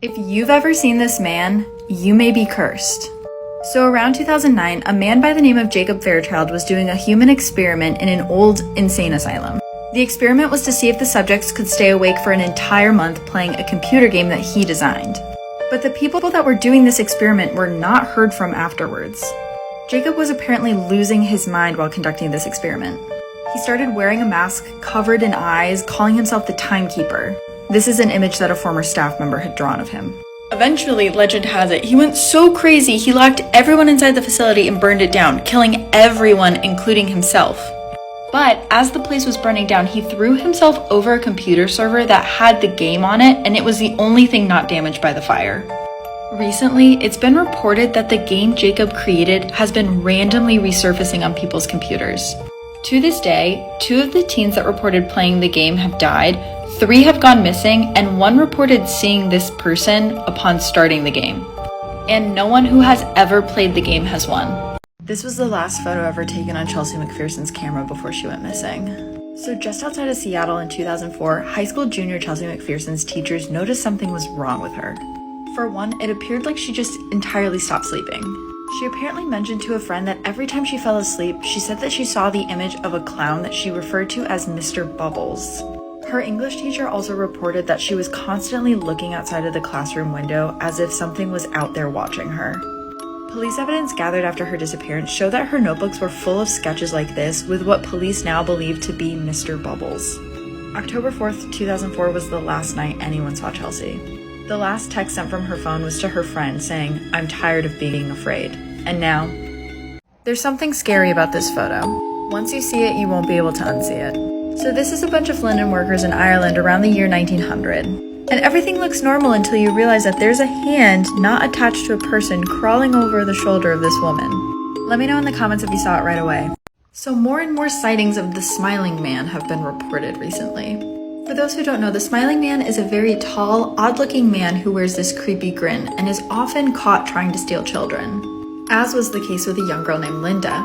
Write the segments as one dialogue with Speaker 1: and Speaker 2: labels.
Speaker 1: If you've ever seen this man, you may be cursed. So around 2009, a man by the name of Jacob Fairchild was doing a human experiment in an old insane asylum. The experiment was to see if the subjects could stay awake for an entire month playing a computer game that he designed. But the people that were doing this experiment were not heard from afterwards. Jacob was apparently losing his mind while conducting this experiment. He started wearing a mask covered in eyes, calling himself the Timekeeper. This is an image that a former staff member had drawn of him. Eventually, legend has it, he went so crazy he locked everyone inside the facility and burned it down, killing everyone, including himself. But as the place was burning down, he threw himself over a computer server that had the game on it, and it was the only thing not damaged by the fire. Recently, it's been reported that the game Jacob created has been randomly resurfacing on people's computers. To this day, 2 of the teens that reported playing the game have died, 3 have gone missing, and 1 reported seeing this person upon starting the game. And no one who has ever played the game has won. This was the last photo ever taken on Chelsea McPherson's camera before she went missing. So just outside of Seattle in 2004, high school junior Chelsea McPherson's teachers noticed something was wrong with her. For one, it appeared like she just entirely stopped sleeping. She apparently mentioned to a friend that every time she fell asleep, she said that she saw the image of a clown that she referred to as Mr. Bubbles. Her English teacher also reported that she was constantly looking outside of the classroom window as if something was out there watching her. Police evidence gathered after her disappearance showed that her notebooks were full of sketches like this with what police now believe to be Mr. Bubbles. October 4th, 2004 was the last night anyone saw Chelsea. The last text sent from her phone was to her friend saying, "I'm tired of being afraid." And now, there's something scary about this photo. Once you see it, you won't be able to unsee it. So this is a bunch of linen workers in Ireland around the year 1900. And everything looks normal until you realize that there's a hand not attached to a person crawling over the shoulder of this woman. Let me know in the comments if you saw it right away. So more and more sightings of the Smiling Man have been reported recently. For those who don't know, the Smiling Man is a very tall, odd-looking man who wears this creepy grin and is often caught trying to steal children, as was the case with a young girl named Linda.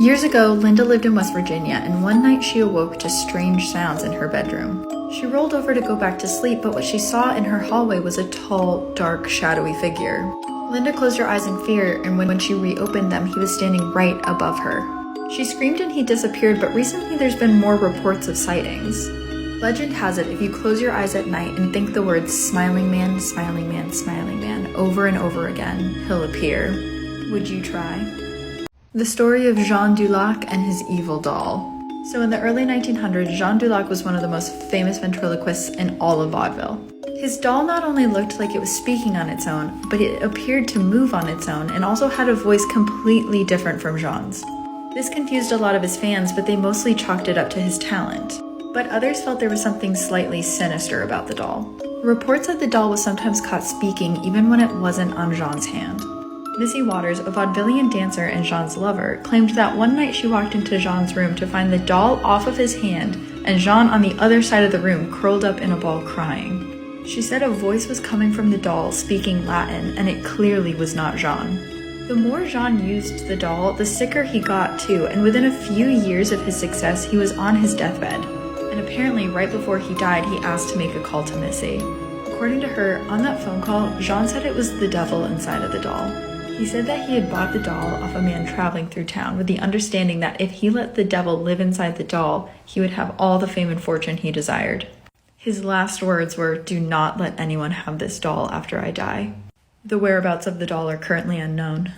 Speaker 1: Years ago, Linda lived in West Virginia, and one night she awoke to strange sounds in her bedroom. She rolled over to go back to sleep, but what she saw in her hallway was a tall, dark, shadowy figure. Linda closed her eyes in fear, and when she reopened them, he was standing right above her. She screamed and he disappeared, but recently there's been more reports of sightings. Legend has it, if you close your eyes at night and think the words "Smiling Man, Smiling Man, Smiling Man" over and over again, he'll appear. Would you try? The story of Jean Dulac and his evil doll. So in the early 1900s, Jean Dulac was one of the most famous ventriloquists in all of vaudeville. His doll not only looked like it was speaking on its own, but it appeared to move on its own and also had a voice completely different from Jean's. This confused a lot of his fans, but they mostly chalked it up to his talent. But others felt there was something slightly sinister about the doll. Reports that the doll was sometimes caught speaking even when it wasn't on Jean's hand. Missy Waters, a vaudevillian dancer and Jean's lover, claimed that one night she walked into Jean's room to find the doll off of his hand and Jean on the other side of the room curled up in a ball crying. She said a voice was coming from the doll speaking Latin, and it clearly was not Jean. The more Jean used the doll, the sicker he got too, and within a few years of his success, he was on his deathbed. And apparently, right before he died, he asked to make a call to Missy. According to her, on that phone call, Jean said it was the devil inside of the doll. He said that he had bought the doll off a man traveling through town with the understanding that if he let the devil live inside the doll, he would have all the fame and fortune he desired. His last words were, "Do not let anyone have this doll after I die." The whereabouts of the doll are currently unknown.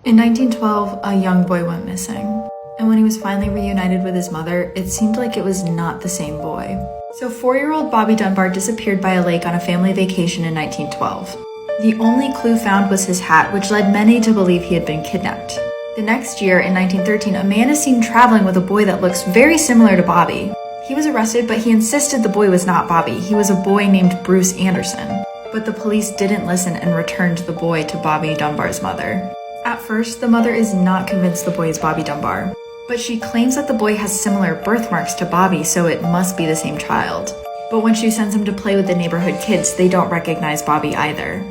Speaker 1: In 1912, a young boy went missing. And when he was finally reunited with his mother, it seemed like it was not the same boy. So 4-year-old Bobby Dunbar disappeared by a lake on a family vacation in 1912. The only clue found was his hat, which led many to believe he had been kidnapped. The next year, in 1913, a man is seen traveling with a boy that looks very similar to Bobby. He was arrested, but he insisted the boy was not Bobby. He was a boy named Bruce Anderson. But the police didn't listen and returned the boy to Bobby Dunbar's mother. At first, the mother is not convinced the boy is Bobby Dunbar, but she claims that the boy has similar birthmarks to Bobby, so it must be the same child. But when she sends him to play with the neighborhood kids, they don't recognize Bobby either.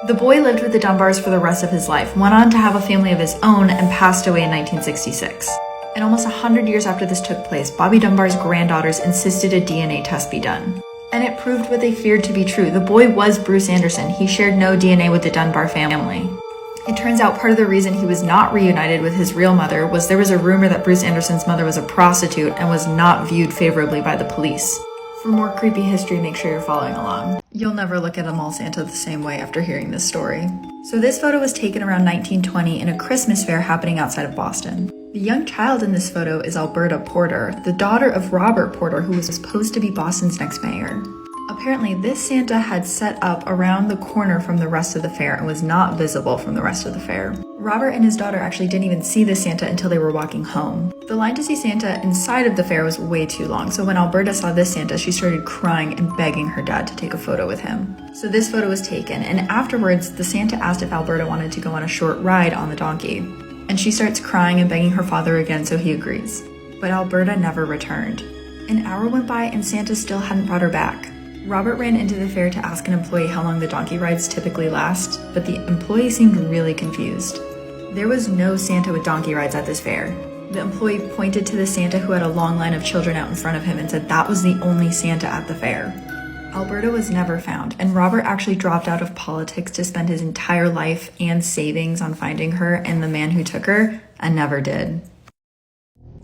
Speaker 1: The boy lived with the Dunbars for the rest of his life, went on to have a family of his own, and passed away in 1966. And almost 100 years after this took place, Bobby Dunbar's granddaughters insisted a DNA test be done. And it proved what they feared to be true. The boy was Bruce Anderson. He shared no DNA with the Dunbar family. It turns out part of the reason he was not reunited with his real mother was there was a rumor that Bruce Anderson's mother was a prostitute and was not viewed favorably by the police. For more creepy history, make sure you're following along. You'll never look at a mall Santa the same way after hearing this story. So this photo was taken around 1920 in a Christmas fair happening outside of Boston. The young child in this photo is Alberta Porter, the daughter of Robert Porter, who was supposed to be Boston's next mayor. Apparently, this Santa had set up around the corner from the rest of the fair and was not visible from the rest of the fair. Robert and his daughter actually didn't even see the Santa until they were walking home. The line to see Santa inside of the fair was way too long, so when Alberta saw this Santa, she started crying and begging her dad to take a photo with him. So this photo was taken, and afterwards, the Santa asked if Alberta wanted to go on a short ride on the donkey. And she starts crying and begging her father again, so he agrees. But Alberta never returned. An hour went by and Santa still hadn't brought her back. Robert ran into the fair to ask an employee how long the donkey rides typically last, but the employee seemed really confused. There was no Santa with donkey rides at this fair. The employee pointed to the Santa who had a long line of children out in front of him and said that was the only Santa at the fair. Alberta was never found, and Robert actually dropped out of politics to spend his entire life and savings on finding her and the man who took her, and never did.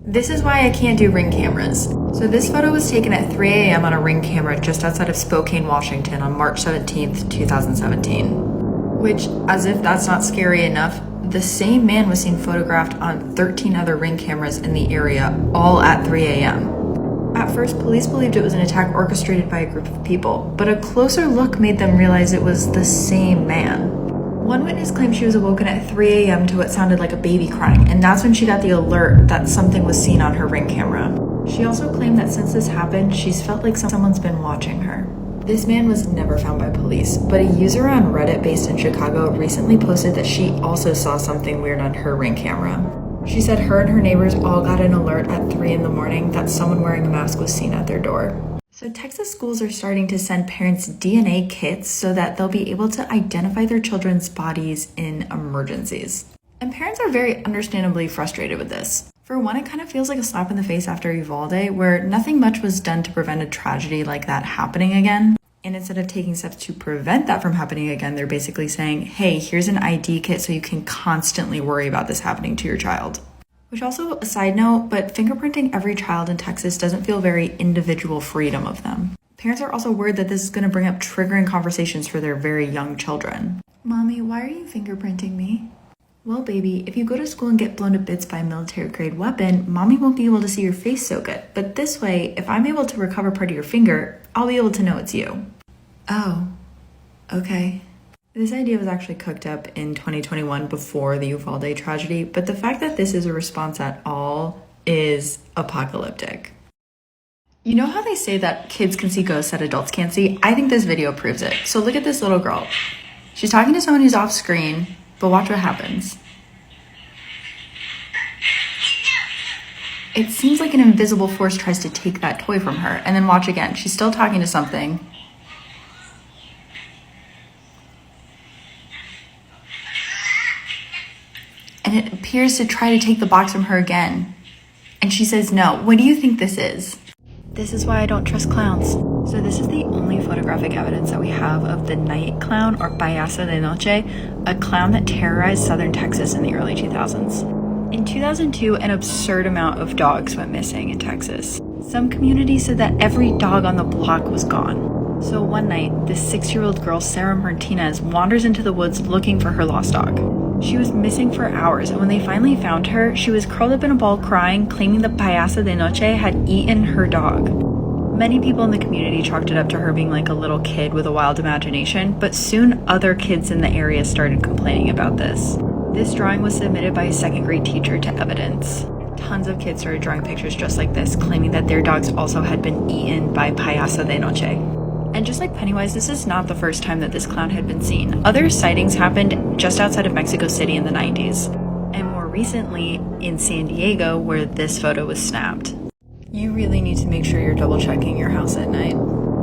Speaker 1: This is why I can't do Ring cameras. So this photo was taken at 3 a.m. on a Ring camera just outside of Spokane, Washington on March 17th, 2017. Which, as if that's not scary enough, the same man was seen photographed on 13 other Ring cameras in the area, all at 3 a.m. At first, police believed it was an attack orchestrated by a group of people, but a closer look made them realize it was the same man. One witness claimed she was awoken at 3 a.m. to what sounded like a baby crying, and that's when she got the alert that something was seen on her Ring camera. She also claimed that since this happened, she's felt like someone's been watching her. This man was never found by police, but a user on Reddit based in Chicago recently posted that she also saw something weird on her Ring camera. She said her and her neighbors all got an alert at 3 in the morning that someone wearing a mask was seen at their door. So Texas schools are starting to send parents DNA kits so that they'll be able to identify their children's bodies in emergencies. And parents are very understandably frustrated with this. For one, it kind of feels like a slap in the face after Uvalde, where nothing much was done to prevent a tragedy like that happening again. And instead of taking steps to prevent that from happening again, they're basically saying, hey, here's an ID kit so you can constantly worry about this happening to your child. Which also, a side note, but fingerprinting every child in Texas doesn't feel very individual freedom of them. Parents are also worried that this is going to bring up triggering conversations for their very young children. Mommy, why are you fingerprinting me? Well, baby, if you go to school and get blown to bits by a military-grade weapon, Mommy won't be able to see your face so good. But this way, if I'm able to recover part of your finger, I'll be able to know it's you. Oh, okay. This idea was actually cooked up in 2021 before the Uvalde tragedy, but the fact that this is a response at all is apocalyptic. You know how they say that kids can see ghosts that adults can't see? I think this video proves it. So look at this little girl. She's talking to someone who's off screen, but watch what happens. It seems like an invisible force tries to take that toy from her, and then watch again. She's still talking to something. And it appears to try to take the box from her again. And she says no. What do you think this is? This is why I don't trust clowns. So this is the only photographic evidence that we have of the night clown, or payaso de noche, a clown that terrorized southern Texas in the early 2000s. In 2002, an absurd amount of dogs went missing in Texas. Some communities said that every dog on the block was gone. So one night, this 6-year-old girl, Sarah Martinez, wanders into the woods looking for her lost dog. She was missing for hours, and when they finally found her, she was curled up in a ball crying, claiming the payaso de noche had eaten her dog. Many people in the community chalked it up to her being like a little kid with a wild imagination, but soon other kids in the area started complaining about this. This drawing was submitted by a second-grade teacher to evidence. Tons of kids started drawing pictures just like this, claiming that their dogs also had been eaten by payaso de noche. And just like Pennywise, this is not the first time that this clown had been seen. Other sightings happened just outside of Mexico City in the 90s, and more recently in San Diego, where this photo was snapped. You really need to make sure you're double-checking your house at night.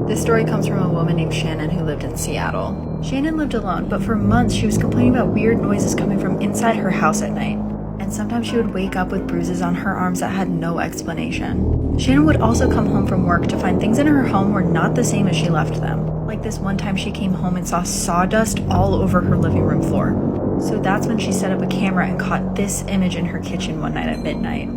Speaker 1: This story comes from a woman named Shannon who lived in Seattle. Shannon lived alone, but for months she was complaining about weird noises coming from inside her house at night. And and sometimes she would wake up with bruises on her arms that had no explanation. Shannon would also come home from work to find things in her home were not the same as she left them. Like this one time she came home and saw sawdust all over her living room floor. So that's when she set up a camera and caught this image in her kitchen one night at midnight.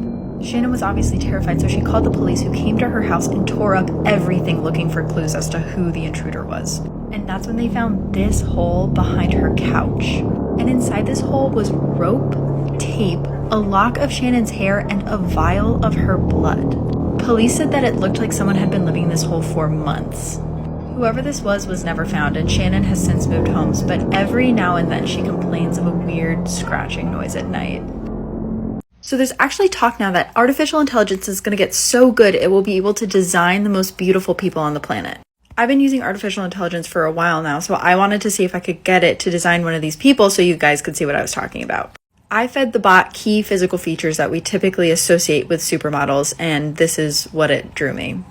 Speaker 1: Shannon was obviously terrified, so she called the police, who came to her house and tore up everything looking for clues as to who the intruder was. And that's when they found this hole behind her couch. And inside this hole was rope, tape, a lock of Shannon's hair, and a vial of her blood. Police said that it looked like someone had been living in this hole for months. Whoever this was never found, and Shannon has since moved homes, but every now and then she complains of a weird scratching noise at night. So there's actually talk now that artificial intelligence is going to get so good it will be able to design the most beautiful people on the planet. I've been using artificial intelligence for a while now, so I wanted to see if I could get it to design one of these people so you guys could see what I was talking about. I fed the bot key physical features that we typically associate with supermodels, and this is what it drew me.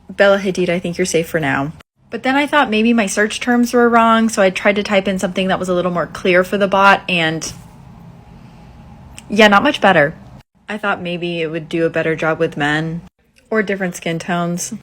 Speaker 1: Bella Hadid, I think you're safe for now. But then I thought maybe my search terms were wrong, so I tried to type in something that was a little more clear for the bot, and yeah, not much better. I thought maybe it would do a better job with men or different skin tones.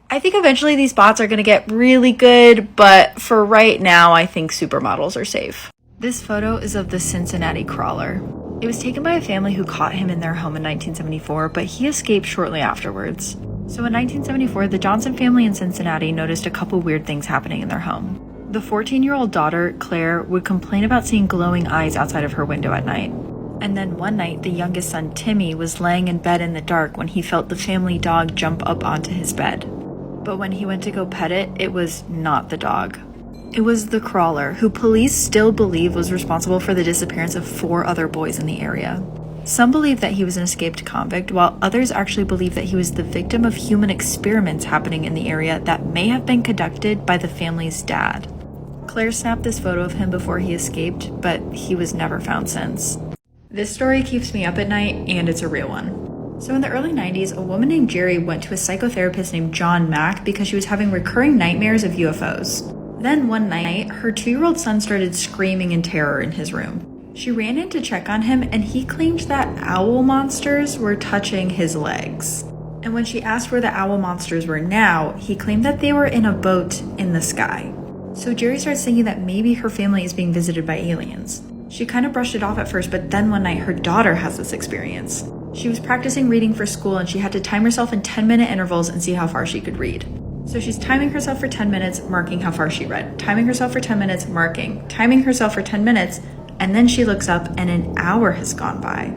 Speaker 1: I think eventually these bots are going to get really good, but for right now, I think supermodels are safe. This photo is of the Cincinnati crawler. It was taken by a family who caught him in their home in 1974, but he escaped shortly afterwards. So in 1974, the Johnson family in Cincinnati noticed a couple weird things happening in their home. The 14-year-old daughter, Claire, would complain about seeing glowing eyes outside of her window at night. And then one night, the youngest son, Timmy, was laying in bed in the dark when he felt the family dog jump up onto his bed. But when he went to go pet it, it was not the dog. It was the crawler, who police still believe was responsible for the disappearance of 4 other boys in the area. Some believe that he was an escaped convict, while others actually believe that he was the victim of human experiments happening in the area that may have been conducted by the family's dad. Claire snapped this photo of him before he escaped, but he was never found since. This story keeps me up at night, and it's a real one. So in the early 90s, a woman named Jerry went to a psychotherapist named John Mack because she was having recurring nightmares of UFOs. Then one night, her 2-year-old son started screaming in terror in his room. She ran in to check on him, and he claimed that owl monsters were touching his legs. And when she asked where the owl monsters were now, he claimed that they were in a boat in the sky. So Jerry starts thinking that maybe her family is being visited by aliens. She kind of brushed it off at first, but then one night her daughter has this experience. She was practicing reading for school, and she had to time herself in 10-minute intervals and see how far she could read. So she's timing herself for 10 minutes, marking how far she read, timing herself for 10 minutes, marking, timing herself for 10 minutes, and then she looks up and an hour has gone by.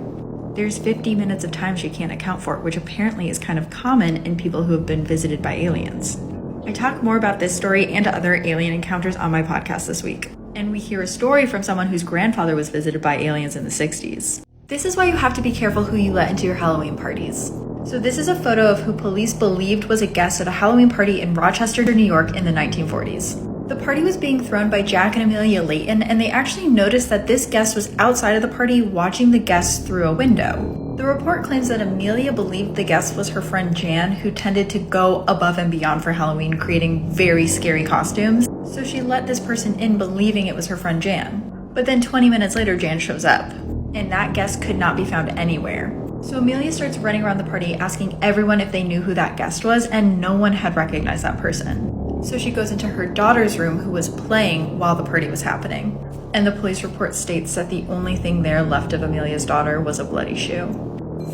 Speaker 1: There's 50 minutes of time she can't account for, which apparently is kind of common in people who have been visited by aliens. I talk more about this story and other alien encounters on my podcast this week. And we hear a story from someone whose grandfather was visited by aliens in the 60s. This is why you have to be careful who you let into your Halloween parties. So this is a photo of who police believed was a guest at a Halloween party in Rochester, New York in the 1940s. The party was being thrown by Jack and Amelia Layton, and they actually noticed that this guest was outside of the party watching the guests through a window. The report claims that Amelia believed the guest was her friend Jan, who tended to go above and beyond for Halloween, creating very scary costumes. So she let this person in believing it was her friend Jan. But then 20 minutes later, Jan shows up, and that guest could not be found anywhere. So Amelia starts running around the party asking everyone if they knew who that guest was, and no one had recognized that person. So she goes into her daughter's room, who was playing while the party was happening. And the police report states that the only thing there left of Amelia's daughter was a bloody shoe.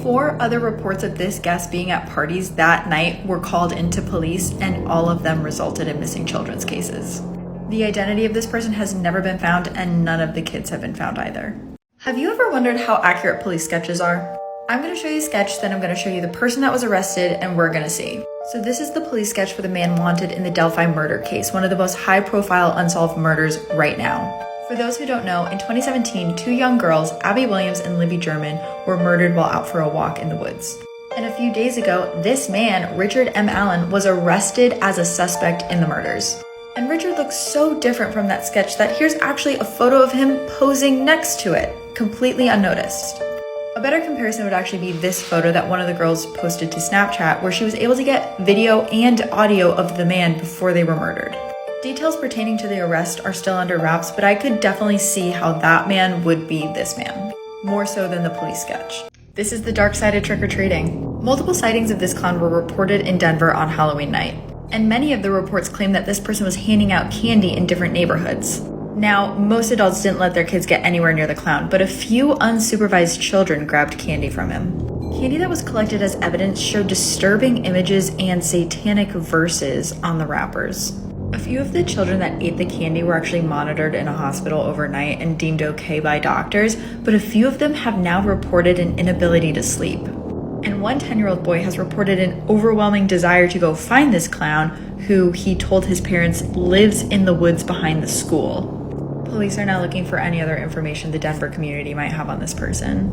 Speaker 1: 4 other reports of this guest being at parties that night were called into police, and all of them resulted in missing children's cases. The identity of this person has never been found, and none of the kids have been found either. Have you ever wondered how accurate police sketches are? I'm going to show you a sketch, then I'm going to show you the person that was arrested, and we're going to see. So this is the police sketch for the man wanted in the Delphi murder case, one of the most high-profile unsolved murders right now. For those who don't know, in 2017, 2 young girls, Abby Williams and Libby German, were murdered while out for a walk in the woods. And a few days ago, this man, Richard M. Allen, was arrested as a suspect in the murders. And Richard looks so different from that sketch that here's actually a photo of him posing next to it, completely unnoticed. A better comparison would actually be this photo that one of the girls posted to Snapchat, where she was able to get video and audio of the man before they were murdered. Details pertaining to the arrest are still under wraps, but I could definitely see how that man would be this man, more so than the police sketch. This is the dark side of trick-or-treating. Multiple sightings of this clown were reported in Denver on Halloween night, and many of the reports claim that this person was handing out candy in different neighborhoods. Now, most adults didn't let their kids get anywhere near the clown, but a few unsupervised children grabbed candy from him. Candy that was collected as evidence showed disturbing images and satanic verses on the wrappers. A few of the children that ate the candy were actually monitored in a hospital overnight and deemed okay by doctors, but a few of them have now reported an inability to sleep. And one 10-year-old boy has reported an overwhelming desire to go find this clown, who he told his parents lives in the woods behind the school. Police are now looking for any other information the Denver community might have on this person.